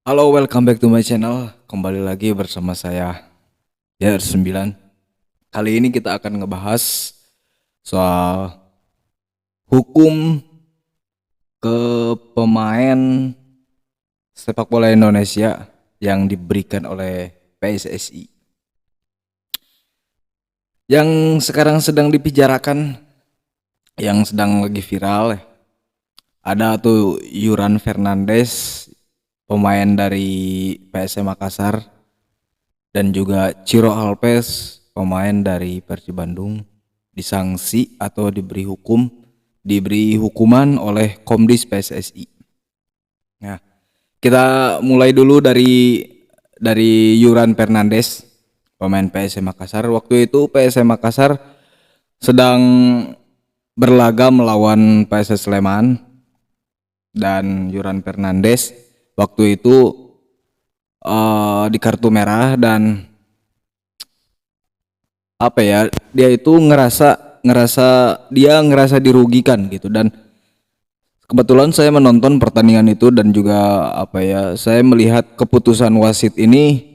Halo, welcome back to my channel. Kembali lagi bersama saya YR9. Kali ini kita akan ngebahas soal hukum ke pemain sepak bola Indonesia yang diberikan oleh PSSI. Yang sekarang sedang dibicarakan, yang sedang lagi viral, ada tuh Yuran Fernandes, pemain dari PSM Makassar, dan juga Ciro Alves, pemain dari Persib Bandung, disanksi atau diberi hukuman oleh Komdis PSSI. Nah, kita mulai dulu dari Yuran Fernandes, pemain PSM Makassar. Waktu itu PSM Makassar sedang berlaga melawan PSS Sleman, dan Yuran Fernandes waktu itu di kartu merah, dan apa ya, dia itu ngerasa dirugikan gitu. Dan kebetulan saya menonton pertandingan itu, dan juga apa ya, saya melihat keputusan wasitnya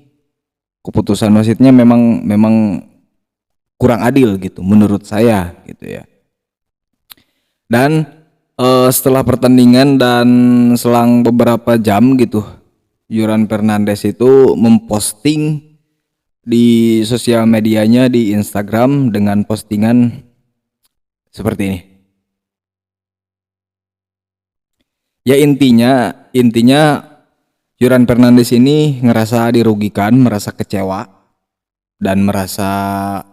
memang kurang adil gitu menurut saya gitu ya. Dan setelah pertandingan dan selang beberapa jam gitu, Yuran Fernandes itu memposting di sosial medianya, di Instagram, dengan postingan seperti ini. Ya, intinya Yuran Fernandes ini ngerasa dirugikan, merasa kecewa, dan merasa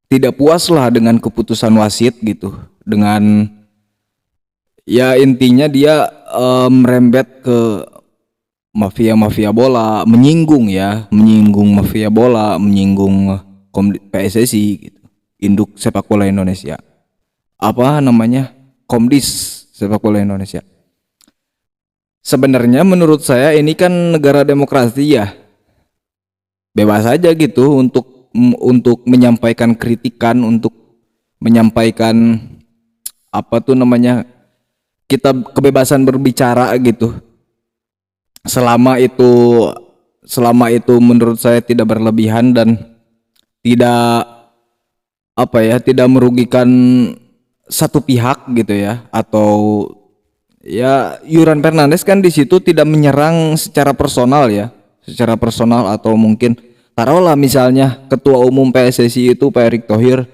tidak puas lah dengan keputusan wasit gitu. Dengan, ya intinya dia merembet ke mafia bola, menyinggung mafia bola, menyinggung PSSI gitu, induk sepak bola Indonesia. Apa namanya? Komdis sepak bola Indonesia. Sebenarnya menurut saya ini kan negara demokrasi ya, bebas aja gitu untuk menyampaikan kritikan, untuk menyampaikan apa tuh namanya, kita kebebasan berbicara gitu, selama itu menurut saya tidak berlebihan dan tidak apa ya, tidak merugikan satu pihak gitu ya. Atau ya, Yuran Fernandes kan di situ tidak menyerang secara personal, atau mungkin taruhlah misalnya ketua umum PSSI itu Pak Erick Thohir,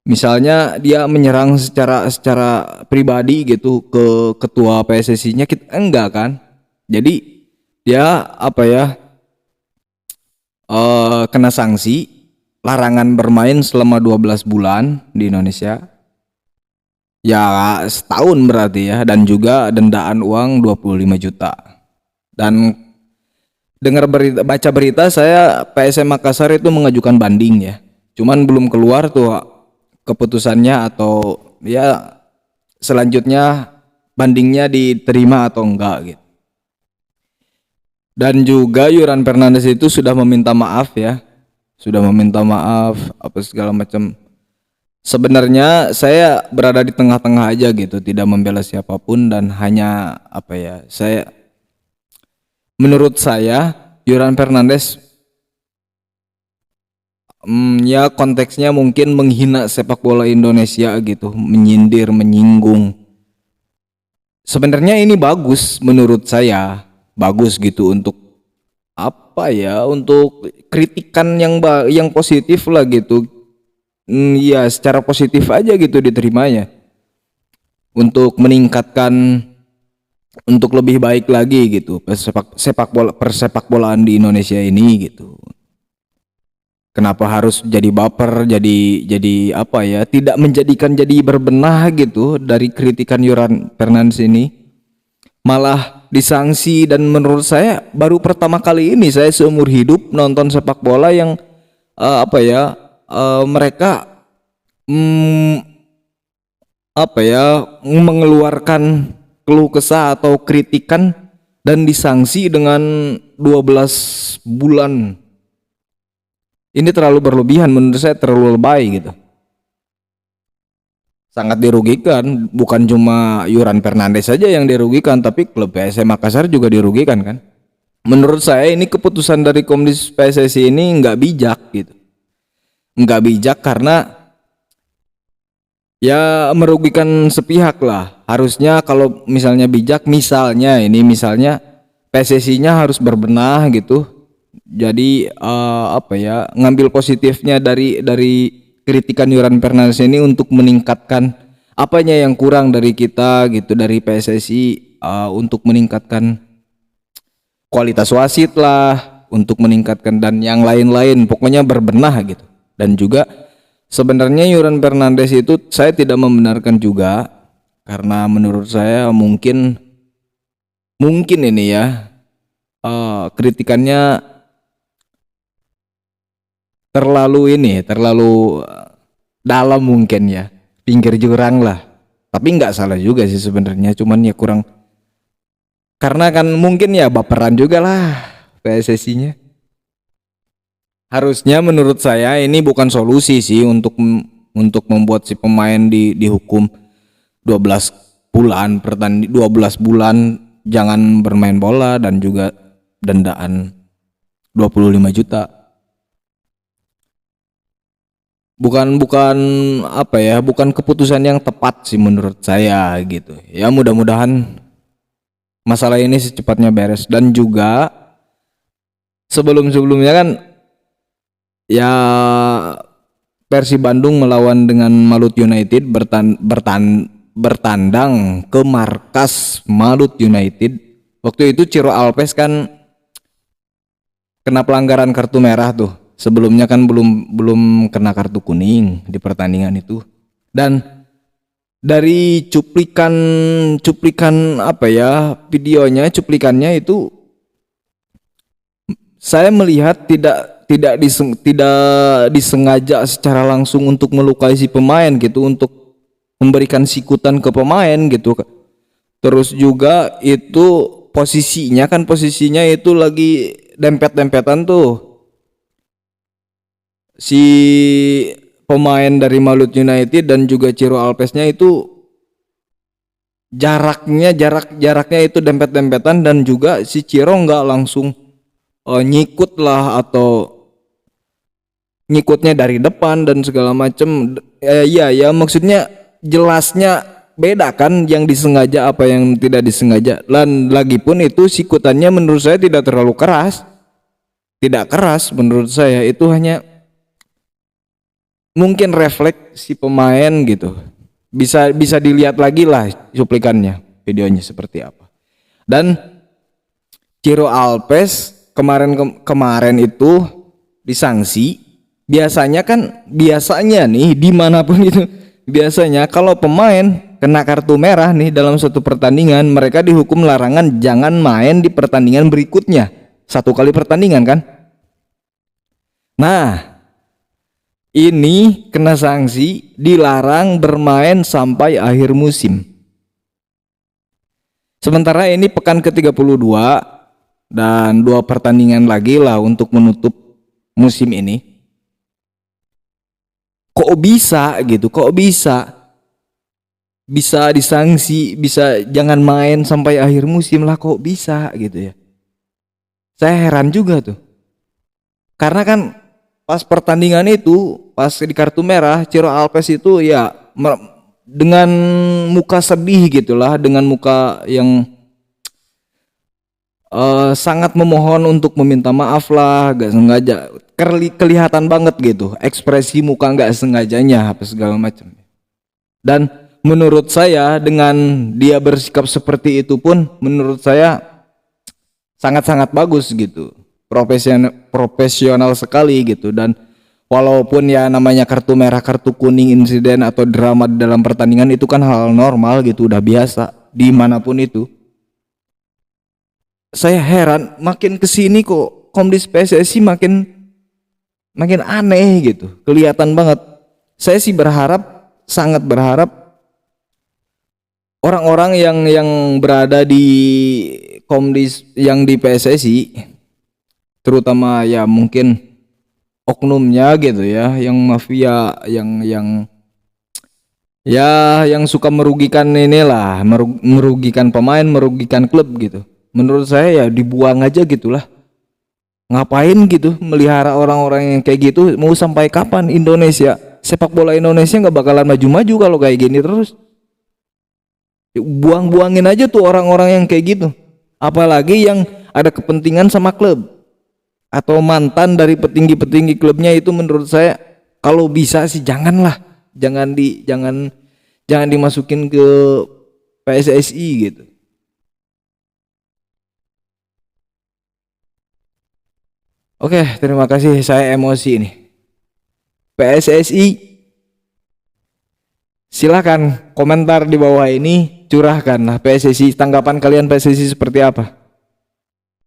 misalnya dia menyerang secara pribadi gitu ke ketua PSSI-nya, kita enggak kan. Jadi dia apa ya, kena sanksi larangan bermain selama 12 bulan di Indonesia. Ya, setahun berarti ya, dan juga dendaan uang 25 juta. Dan baca berita, saya PSM Makassar itu mengajukan banding ya. Cuman belum keluar tuh keputusannya, atau ya selanjutnya bandingnya diterima atau enggak gitu. Dan juga Yuran Fernandes itu sudah meminta maaf ya. Sudah meminta maaf apa segala macam. Sebenarnya saya berada di tengah-tengah aja gitu, tidak membela siapapun, dan hanya apa ya, menurut saya Yuran Fernandes ya konteksnya mungkin menghina sepak bola Indonesia gitu, menyindir, menyinggung. Sebenarnya ini bagus, menurut saya bagus gitu, untuk apa ya, untuk kritikan yang positif lah gitu. Ya secara positif aja gitu diterimanya, untuk meningkatkan, untuk lebih baik lagi gitu persepak bolaan di Indonesia ini gitu. Kenapa harus jadi baper, jadi apa ya, tidak menjadikan jadi berbenah gitu dari kritikan Yuran Fernandes ini, malah disanksi. Dan menurut saya baru pertama kali ini saya seumur hidup nonton sepak bola yang apa ya, mereka apa ya, mengeluarkan keluh kesah atau kritikan dan disanksi dengan 12 bulan. Ini terlalu berlebihan menurut saya, terlalu lebay gitu. sangat dirugikan. Bukan cuma Yuran Fernandes saja yang dirugikan, tapi klub PSM Makassar juga dirugikan kan. Menurut saya ini keputusan dari Komdis PSSI ini nggak bijak gitu. Nggak bijak karena ya merugikan sepihak lah. Harusnya kalau misalnya bijak, misalnya PSSI-nya harus berbenah gitu. Jadi apa ya, ngambil positifnya dari kritikan Yuran Fernandes ini untuk meningkatkan apanya yang kurang dari kita gitu, dari PSSI, untuk meningkatkan kualitas wasit lah, untuk meningkatkan dan yang lain-lain, pokoknya berbenah gitu. Dan juga sebenarnya Yuran Fernandes itu saya tidak membenarkan juga, karena menurut saya mungkin ini ya, kritikannya terlalu dalam mungkin ya, pinggir jurang lah. Tapi nggak salah juga sih sebenarnya, cuman ya kurang, karena kan mungkin ya baperan juga lah PSSI-nya. Harusnya menurut saya ini bukan solusi sih untuk membuat si pemain dihukum 12 bulan 12 bulan jangan bermain bola dan juga dendaan 25 juta. Bukan apa ya, bukan keputusan yang tepat sih menurut saya gitu. Ya mudah-mudahan masalah ini secepatnya beres. Dan juga sebelum-sebelumnya kan ya Persib Bandung melawan dengan Malut United, bertandang ke markas Malut United. Waktu itu Ciro Alves kan kena pelanggaran kartu merah tuh. Sebelumnya kan belum kena kartu kuning di pertandingan itu. Dan dari cuplikan apa ya, videonya, cuplikannya itu saya melihat tidak disengaja secara langsung untuk melukai si pemain gitu, untuk memberikan sikutan ke pemain gitu. Terus juga itu posisinya itu lagi dempet-dempetan tuh si pemain dari Malut United dan juga Ciro Alvesnya itu, jaraknya itu dempet-dempetan, dan juga si Ciro nggak langsung nyikut lah, atau nyikutnya dari depan dan segala macem. Ya maksudnya jelasnya beda kan, yang disengaja apa yang tidak disengaja. Dan lagi pun itu sikutannya menurut saya tidak terlalu keras, tidak keras menurut saya, itu hanya mungkin refleks si pemain gitu. Bisa dilihat lagi lah cuplikannya, videonya seperti apa. Dan Ciro Alves kemarin itu disanksi. Biasanya nih dimanapun itu, biasanya kalau pemain kena kartu merah nih dalam suatu pertandingan, mereka dihukum larangan jangan main di pertandingan berikutnya, 1 kali pertandingan kan. Nah, ini kena sanksi dilarang bermain sampai akhir musim. Sementara ini pekan ke-32 dan 2 pertandingan lagi lah untuk menutup musim ini. Kok bisa gitu? Kok bisa disanksi, bisa jangan main sampai akhir musim lah, kok bisa gitu ya? Saya heran juga tuh. Karena kan pas pertandingan itu, pas di kartu merah, Ciro Alves itu ya dengan muka sedih gitulah, dengan muka yang sangat memohon untuk meminta maaf lah, gak sengaja, kelihatan banget gitu ekspresi muka gak sengajanya apa segala macam. Dan menurut saya dengan dia bersikap seperti itu pun menurut saya sangat-sangat bagus gitu, profesional sekali gitu. Dan walaupun ya namanya kartu merah, kartu kuning, insiden atau drama di dalam pertandingan itu kan hal normal gitu, udah biasa dimanapun itu. Saya heran makin kesini kok Komdis PSSI makin aneh gitu, kelihatan banget. Saya sih sangat berharap orang-orang yang berada di Komdis, yang di PSSI, terutama ya mungkin oknumnya gitu ya, yang mafia, yang Ya yang suka merugikan inilah, merugikan pemain, merugikan klub gitu. Menurut saya ya dibuang aja gitulah. Ngapain gitu melihara orang-orang yang kayak gitu? Mau sampai kapan Indonesia, sepak bola Indonesia nggak bakalan maju-maju kalau kayak gini terus. Buang-buangin aja tuh orang-orang yang kayak gitu, apalagi yang ada kepentingan sama klub atau mantan dari petinggi-petinggi klubnya. Itu menurut saya kalau bisa sih janganlah, jangan dimasukin ke PSSI gitu. Oke, terima kasih, saya emosi nih. PSSI, silakan komentar di bawah ini, curahkan lah PSSI, tanggapan kalian PSSI seperti apa.